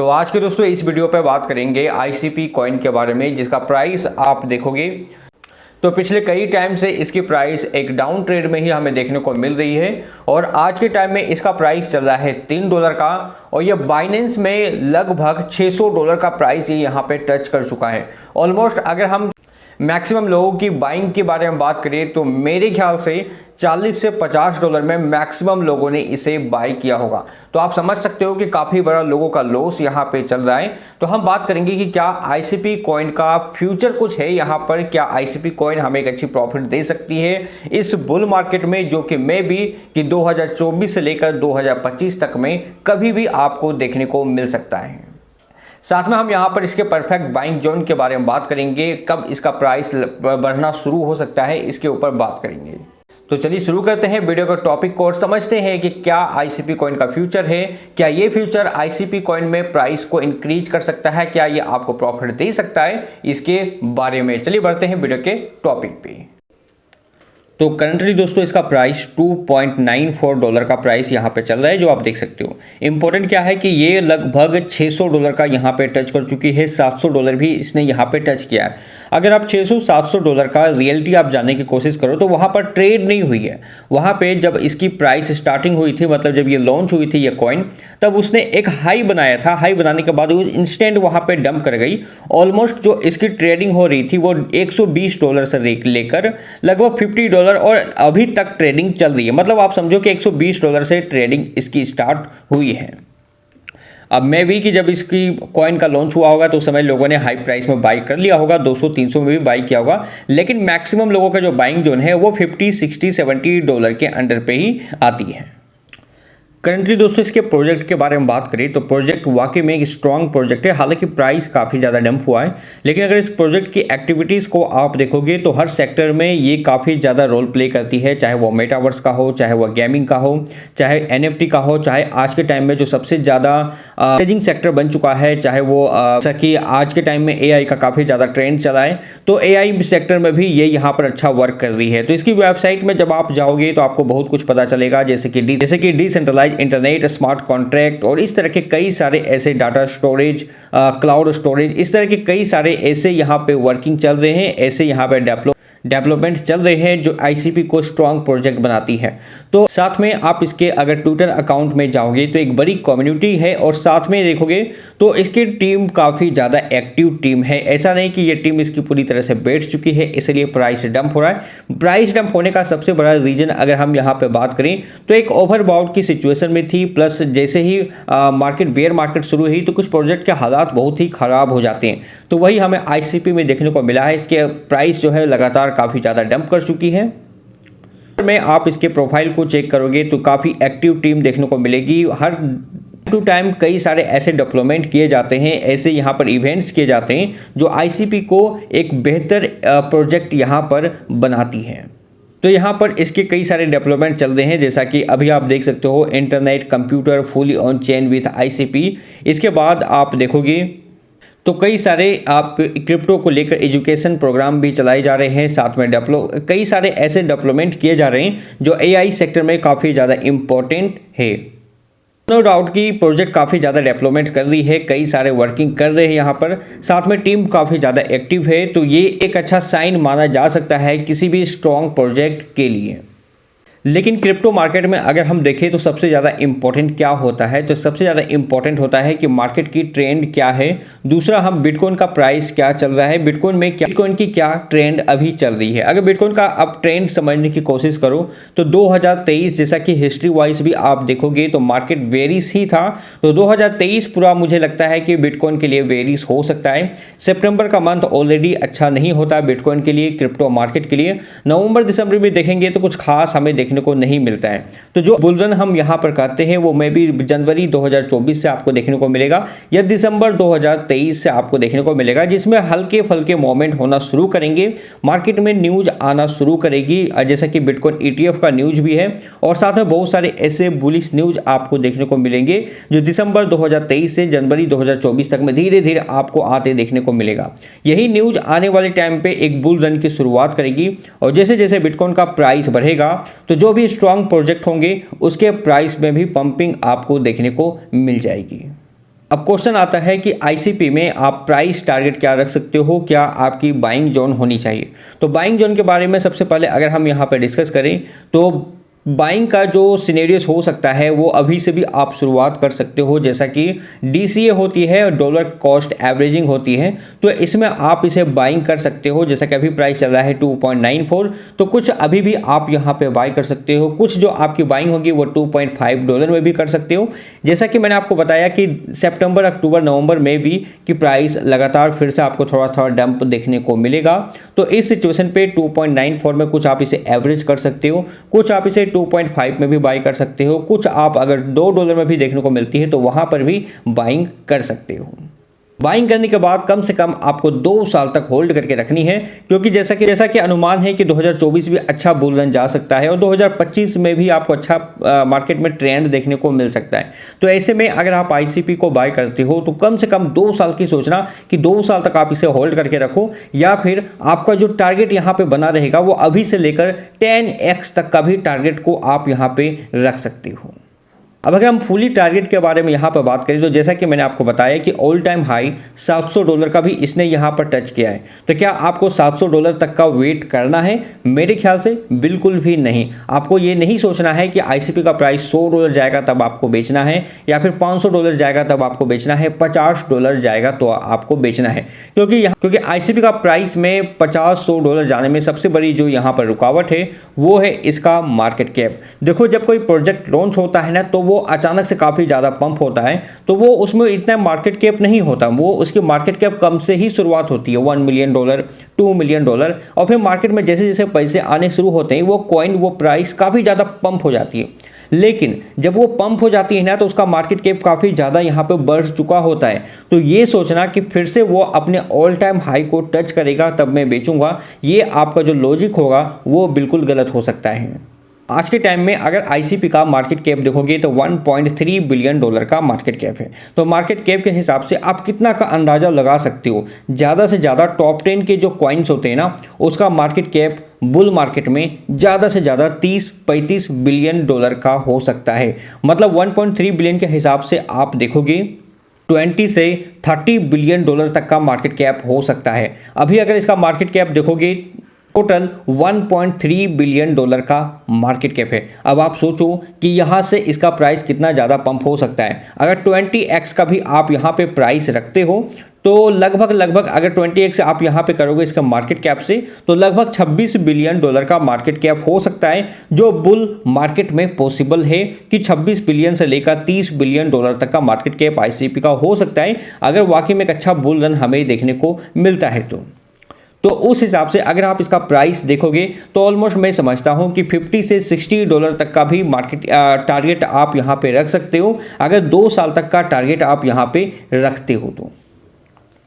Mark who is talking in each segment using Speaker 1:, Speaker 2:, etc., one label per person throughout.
Speaker 1: तो आज के दोस्तों इस वीडियो पे बात करेंगे ICP कॉइन के बारे में, जिसका प्राइस आप देखोगे तो पिछले कई टाइम से इसकी प्राइस एक डाउन ट्रेड में ही हमें देखने को मिल रही है और आज के टाइम में इसका प्राइस चल रहा है $3 का और ये बाइनेंस में लगभग $600 का प्राइस ये यहाँ पे टच कर चुका है। ऑलमोस्ट अगर हम मैक्सिमम लोगों की बाइंग के बारे में बात करें तो मेरे ख्याल से $40 से $50 में मैक्सिमम लोगों ने इसे बाय किया होगा। तो आप समझ सकते हो कि काफ़ी बड़ा लोगों का लॉस यहाँ पे चल रहा है। तो हम बात करेंगे कि क्या ICP कॉइन का फ्यूचर कुछ है यहाँ पर, क्या ICP कॉइन हमें एक अच्छी प्रॉफिट दे सकती है इस बुल मार्केट में, जो कि मे भी कि 2024 से लेकर 2025 तक में कभी भी आपको देखने को मिल सकता है। साथ में हम यहाँ पर इसके परफेक्ट बाइंग जोन के बारे में बात करेंगे, कब इसका प्राइस बढ़ना शुरू हो सकता है इसके ऊपर बात करेंगे। तो चलिए शुरू करते हैं वीडियो का टॉपिक को और समझते हैं कि क्या ICP कॉइन का फ्यूचर है, क्या ये फ्यूचर ICP कॉइन में प्राइस को इंक्रीज कर सकता है, क्या ये आपको प्रॉफिट दे सकता है, इसके बारे में चलिए बढ़ते हैं वीडियो के टॉपिक पे। तो करंटली दोस्तों इसका प्राइस $2.94 का प्राइस यहाँ पे चल रहा है, जो आप देख सकते हो। इंपॉर्टेंट क्या है कि ये लगभग $600 का यहाँ पे टच कर चुकी है, $700 भी इसने यहाँ पे टच किया है। अगर आप $600-700 का रियलिटी आप जानने की कोशिश करो तो वहाँ पर ट्रेड नहीं हुई है। वहाँ पे जब इसकी प्राइस स्टार्टिंग हुई थी, मतलब जब ये लॉन्च हुई थी ये कॉइन, तब उसने एक हाई बनाया था। हाई बनाने के बाद वो इंस्टेंट वहाँ पे डंप कर गई। ऑलमोस्ट जो इसकी ट्रेडिंग हो रही थी वो $120 से लेकर लगभग $50 और अभी तक ट्रेडिंग चल रही है। मतलब आप समझो कि $120 से ट्रेडिंग इसकी स्टार्ट हुई है। अब मैं भी कि जब इसकी कॉइन का लॉन्च हुआ होगा तो उस समय लोगों ने हाई प्राइस में बाई कर लिया होगा, 200-300 में भी बाई किया होगा, लेकिन मैक्सिमम लोगों का जो बाइंग जोन है वो $50-60-70 के अंडर पे ही आती है। करंटली दोस्तों इसके प्रोजेक्ट के बारे में बात करें तो प्रोजेक्ट वाकई में एक स्ट्रॉन्ग प्रोजेक्ट है। हालांकि प्राइस काफ़ी ज़्यादा डंप हुआ है, लेकिन अगर इस प्रोजेक्ट की एक्टिविटीज़ को आप देखोगे तो हर सेक्टर में ये काफ़ी ज़्यादा रोल प्ले करती है, चाहे वो मेटावर्स का हो, चाहे वो गेमिंग का हो, चाहे NFT का हो, चाहे आज के टाइम में जो सबसे ज़्यादा ट्रेडिंग सेक्टर बन चुका है, चाहे वो जैसा कि आज के टाइम में AI का काफ़ी ज़्यादा ट्रेंड चला है, तो AI सेक्टर में भी ये यहाँ पर अच्छा वर्क कर रही है। तो इसकी वेबसाइट में जब आप जाओगे तो आपको बहुत कुछ पता चलेगा, जैसे कि डिसेंट्रलाइज इंटरनेट, स्मार्ट कॉन्ट्रैक्ट और इस तरह के कई सारे ऐसे डाटा स्टोरेज, क्लाउड स्टोरेज, इस तरह के कई सारे ऐसे यहाँ पे वर्किंग चल रहे हैं, ऐसे यहाँ पे डेवलपमेंट चल रहे हैं जो ICP को स्ट्रॉन्ग प्रोजेक्ट बनाती है। तो साथ में आप इसके अगर ट्विटर अकाउंट में जाओगे तो एक बड़ी कम्युनिटी है और साथ में देखोगे तो इसकी टीम काफ़ी ज़्यादा एक्टिव टीम है। ऐसा नहीं कि ये टीम इसकी पूरी तरह से बैठ चुकी है इसलिए प्राइस डंप हो रहा है। प्राइस डंप होने का सबसे बड़ा रीज़न अगर हम यहाँ पर बात करें तो एक ओवरबॉउट की सिचुएशन में थी, प्लस जैसे ही बेयर मार्केट शुरू हुई तो कुछ प्रोजेक्ट के हालात बहुत ही ख़राब हो जाते हैं। तो वही हमें ICP में देखने को मिला है। इसके प्राइस जो है लगातार काफ़ी ज़्यादा डंप कर चुकी है। में आप इसके प्रोफाइल को चेक करोगे तो काफ़ी एक्टिव टीम देखने को मिलेगी। हर टू टाइम कई सारे ऐसे डेवलपमेंट किए जाते हैं, ऐसे यहाँ पर इवेंट्स किए जाते हैं जो ICP को एक बेहतर प्रोजेक्ट यहाँ पर बनाती हैं। तो यहाँ पर इसके कई सारे डेवलपमेंट चल रहे हैं, जैसा कि अभी आप देख सकते हो, internet computer fully on chain with ICP। इसके बाद आप देखोगे तो कई सारे आप क्रिप्टो को लेकर एजुकेशन प्रोग्राम भी चलाए जा रहे हैं, साथ में कई सारे ऐसे डेवलपमेंट किए जा रहे हैं जो AI सेक्टर में काफ़ी ज़्यादा इम्पोर्टेंट है। नो डाउट कि प्रोजेक्ट काफ़ी ज़्यादा डेवलपमेंट कर रही है, कई सारे वर्किंग कर रहे हैं यहाँ पर, साथ में टीम काफ़ी ज़्यादा एक्टिव है। तो ये एक अच्छा साइन माना जा सकता है किसी भी स्ट्रॉन्ग प्रोजेक्ट के लिए। लेकिन क्रिप्टो मार्केट में अगर हम देखें तो सबसे ज़्यादा इंपॉर्टेंट क्या होता है, तो सबसे ज़्यादा इंपॉर्टेंट होता है कि मार्केट की ट्रेंड क्या है। दूसरा, हम बिटकॉइन का प्राइस क्या चल रहा है, बिटकॉइन की क्या ट्रेंड अभी चल रही है। अगर बिटकॉइन का आप ट्रेंड समझने की कोशिश करो तो 2023 जैसा कि हिस्ट्री वाइज भी आप देखोगे तो मार्केट वेरिस ही था। तो 2023 पूरा मुझे लगता है कि बिटकॉइन के लिए वेरिस हो सकता है। सितंबर का मंथ ऑलरेडी अच्छा नहीं होता बिटकॉइन के लिए, क्रिप्टो मार्केट के लिए। नवंबर दिसंबर में देखेंगे तो कुछ खास हमें देखने को नहीं मिलता है। तो जो बुलरन हम यहाँ पर कहते हैं वो मे भी जनवरी 2024 से आपको देखने को मिलेगा या दिसंबर 2023 से आपको देखने को मिलेगा, जिसमें हल्के फुल्के मोमेंट होना शुरू करेंगे, मार्केट में न्यूज आना शुरू करेगी, जैसा कि बिटकॉइन ETF का न्यूज भी है और साथ में बहुत सारे ऐसे बुलिश न्यूज आपको देखने को मिलेंगे जो दिसंबर 2023 से जनवरी 2024 तक में धीरे धीरे आपको आते देखने को मिलेगा। यही न्यूज आने वाले टाइम पे एक बुल रन की शुरुआत करेगी और जैसे जैसे बिटकॉइन का प्राइस बढ़ेगा तो जो भी स्ट्रॉन्ग प्रोजेक्ट होंगे उसके प्राइस में भी पंपिंग आपको देखने को मिल जाएगी। अब क्वेश्चन आता है कि आईसीपी में आप प्राइस टारगेट क्या रख सकते हो, क्या आपकी बाइंग जोन होनी चाहिए। तो बाइंग जोन के बारे में सबसे पहले अगर हम यहाँ पर डिस्कस करें तो बाइंग का जो सिनेरियोस हो सकता है वो अभी से भी आप शुरुआत कर सकते हो, जैसा कि डीसीए होती है, डॉलर कॉस्ट एवरेजिंग होती है, तो इसमें आप इसे बाइंग कर सकते हो। जैसा कि अभी प्राइस चल रहा है 2.94, तो कुछ अभी भी आप यहाँ पे बाई कर सकते हो। कुछ जो आपकी बाइंग होगी वो $2.5 में भी कर सकते हो। जैसा कि मैंने आपको बताया कि सितंबर, अक्टूबर, नवंबर में भी कि प्राइस लगातार फिर से आपको थोड़ा थोड़ा डंप देखने को मिलेगा। तो इस सिचुएशन पे 2.94 में कुछ आप इसे एवरेज कर सकते हो, कुछ आप इसे 2.5 में भी बाई कर सकते हो, कुछ आप अगर $2 में भी देखने को मिलती है तो वहां पर भी बाइंग कर सकते हो। बाइंग करने के बाद कम से कम आपको 2 साल तक होल्ड करके रखनी है, क्योंकि जैसा कि अनुमान है कि 2024 भी अच्छा बुल रन जा सकता है और 2025 में भी आपको अच्छा मार्केट में ट्रेंड देखने को मिल सकता है। तो ऐसे में अगर आप आईसीपी को बाय करते हो तो कम से कम 2 साल की सोचना कि 2 साल तक आप इसे होल्ड करके रखो, या फिर आपका जो टारगेट यहाँ पे बना रहेगा वो अभी से लेकर 10x तक का भी टारगेट को आप यहाँ पे रख सकते हो। अब अगर हम फुली टारगेट के बारे में यहाँ पर बात करें तो जैसा कि मैंने आपको बताया कि ऑल टाइम हाई $700 का भी इसने यहाँ पर टच किया है। तो क्या आपको $700 तक का वेट करना है? मेरे ख्याल से बिल्कुल भी नहीं। आपको ये नहीं सोचना है कि आईसीपी का प्राइस $100 जाएगा तब आपको बेचना है, या फिर $500 जाएगा तब आपको बेचना है, $50 जाएगा तो आपको बेचना है। क्योंकि आईसीपी का प्राइस में $50-100 जाने में सबसे बड़ी जो यहाँ पर रुकावट है वो है इसका मार्केट कैप। देखो, जब कोई प्रोजेक्ट लॉन्च होता है ना तो वो अचानक से काफ़ी ज़्यादा पंप होता है, तो वो उसमें इतना मार्केट कैप नहीं होता, वो उसकी मार्केट कैप कम से ही शुरुआत होती है, $1 मिलियन, $2 मिलियन, और फिर मार्केट में जैसे जैसे पैसे आने शुरू होते हैं वो प्राइस काफ़ी ज़्यादा पंप हो जाती है। लेकिन जब वो पंप हो जाती है ना तो उसका मार्केट कैप काफ़ी ज़्यादा यहाँ पे बढ़ चुका होता है। तो ये सोचना कि फिर से वो अपने ऑल टाइम हाई को टच करेगा तब मैं बेचूंगा, ये आपका जो लॉजिक होगा वो बिल्कुल गलत हो सकता है। आज के टाइम में अगर आईसीपी का मार्केट कैप देखोगे तो $1.3 बिलियन का मार्केट कैप है। तो मार्केट कैप के हिसाब से आप कितना का अंदाज़ा लगा सकते हो। ज़्यादा से ज़्यादा टॉप 10 के जो कॉइन्स होते हैं ना उसका मार्केट कैप बुल मार्केट में ज़्यादा से ज़्यादा $30-35 बिलियन का हो सकता है। मतलब 1.3 बिलियन के हिसाब से आप देखोगे 20 से 30 बिलियन डॉलर तक का मार्केट कैप हो सकता है। अभी अगर इसका मार्केट कैप देखोगे टोटल $1.3 बिलियन का मार्केट कैप है। अब आप सोचो कि यहाँ से इसका प्राइस कितना ज़्यादा पंप हो सकता है। अगर 20x का भी आप यहाँ पे प्राइस रखते हो तो लगभग अगर 20x आप यहाँ पे करोगे इसका मार्केट कैप से तो लगभग $26 बिलियन का मार्केट कैप हो सकता है, जो बुल मार्केट में पॉसिबल है कि 26 बिलियन से लेकर $30 बिलियन तक का मार्केट कैप आईसीपी का हो सकता है, अगर वाकई में एक अच्छा बुल रन हमें देखने को मिलता है तो उस हिसाब से अगर आप इसका प्राइस देखोगे तो ऑलमोस्ट मैं समझता हूं कि $50 से $60 तक का भी मार्केट टारगेट आप यहां पे रख सकते हो, अगर 2 साल तक का टारगेट आप यहां पे रखते हो तो।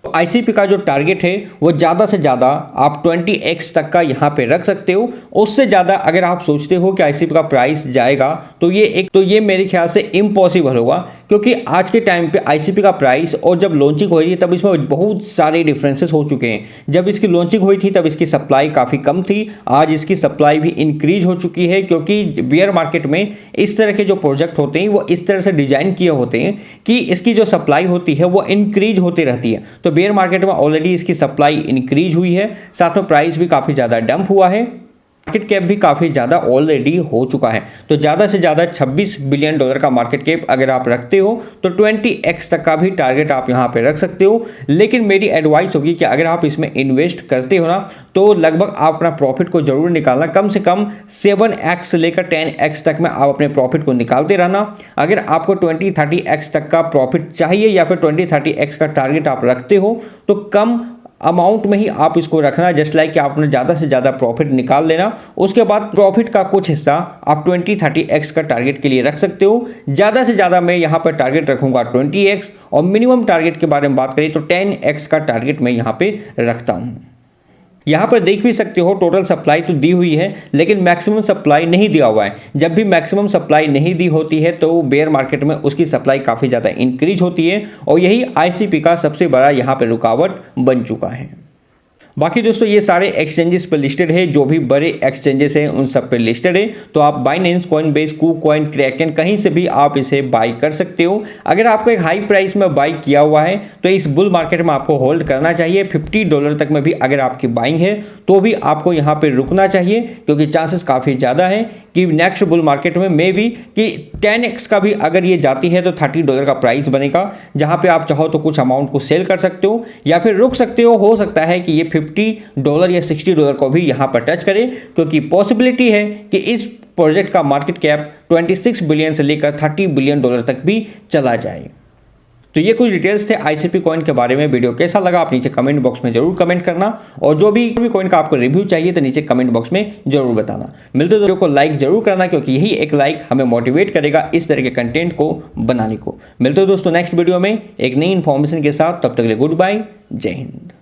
Speaker 1: आईसीपी का जो टारगेट है वो ज़्यादा से ज़्यादा आप 20x तक का यहाँ पे रख सकते हो। उससे ज़्यादा अगर आप सोचते हो कि आईसीपी का प्राइस जाएगा तो ये मेरे ख्याल से इम्पॉसिबल होगा, क्योंकि आज के टाइम पे आईसीपी का प्राइस और जब लॉन्चिंग हुई थी तब इसमें बहुत सारे डिफरेंसेस हो चुके हैं। जब इसकी लॉन्चिंग हुई थी तब इसकी सप्लाई काफ़ी कम थी, आज इसकी सप्लाई भी इंक्रीज हो चुकी है, क्योंकि बेयर मार्केट में इस तरह के जो प्रोजेक्ट होते हैं वो इस तरह से डिजाइन किए होते हैं कि इसकी जो सप्लाई होती है वो इंक्रीज होती रहती है। तो बेयर मार्केट में ऑलरेडी इसकी सप्लाई इंक्रीज हुई है, साथ में प्राइस भी काफ़ी ज़्यादा डंप हुआ है, मार्केट कैप भी काफ़ी ज़्यादा ऑलरेडी हो चुका है। तो ज़्यादा से ज़्यादा $26 बिलियन का मार्केट कैप अगर आप रखते हो तो 20x तक का भी टारगेट आप यहाँ पे रख सकते हो। लेकिन मेरी एडवाइस होगी कि अगर आप इसमें इन्वेस्ट करते हो ना तो लगभग आप अपना प्रॉफिट को जरूर निकालना, कम से कम 7x से लेकर 10x तक में आप अपने प्रॉफिट को निकालते रहना। अगर आपको 20-30x तक का प्रॉफिट चाहिए या फिर 20-30x का टारगेट आप रखते हो तो कम अमाउंट में ही आप इसको रखना, जस्ट लाइक कि आपने ज़्यादा से ज़्यादा प्रॉफिट निकाल लेना। उसके बाद प्रॉफिट का कुछ हिस्सा आप 20-30x का टारगेट के लिए रख सकते हो। ज़्यादा से ज़्यादा मैं यहाँ पर टारगेट रखूँगा 20x, और मिनिमम टारगेट के बारे में बात करें तो 10x का टारगेट मैं यहाँ पे रखता हूँ। यहाँ पर देख भी सकते हो टोटल सप्लाई तो दी हुई है लेकिन मैक्सिमम सप्लाई नहीं दिया हुआ है। जब भी मैक्सिमम सप्लाई नहीं दी होती है तो बेयर मार्केट में उसकी सप्लाई काफ़ी ज़्यादा इंक्रीज होती है, और यही आईसीपी का सबसे बड़ा यहाँ पे रुकावट बन चुका है। बाकी दोस्तों ये सारे एक्सचेंजेस पर लिस्टेड है, जो भी बड़े एक्सचेंजेस हैं उन सब पे लिस्टेड है। तो आप बाइनेंस, कॉइनबेस, कूकॉइन, क्रैकन कहीं से भी आप इसे बाई कर सकते हो। अगर आपको एक हाई प्राइस में बाई किया हुआ है तो इस बुल मार्केट में आपको होल्ड करना चाहिए। $50 तक में भी अगर आपकी बाइंग है तो भी आपको यहाँ पे रुकना चाहिए, क्योंकि चांसेस काफ़ी ज़्यादा है कि नेक्स्ट बुल मार्केट में मे भी कि 10x का भी अगर ये जाती है तो $30 का प्राइस बनेगा, जहाँ पे आप चाहो तो कुछ अमाउंट को सेल कर सकते हो या फिर रुक सकते हो सकता है कि ये $50 या $60 को भी यहाँ पर टच करे, क्योंकि पॉसिबिलिटी है कि इस प्रोजेक्ट का मार्केट कैप 26 बिलियन से लेकर $30 बिलियन तक भी चला जाए। तो ये कुछ डिटेल्स थे ICP कॉइन के बारे में। वीडियो कैसा लगा आप नीचे कमेंट बॉक्स में जरूर कमेंट करना, और जो भी कॉइन का आपको रिव्यू चाहिए तो नीचे कमेंट बॉक्स में जरूर बताना। मिलते वीडियो को लाइक जरूर करना, क्योंकि यही एक लाइक हमें मोटिवेट करेगा इस तरह के कंटेंट को बनाने को। मिलते हो दोस्तों नेक्स्ट वीडियो में एक नई इन्फॉर्मेशन के साथ, तब तक के लिए गुड बाय, जय हिंद।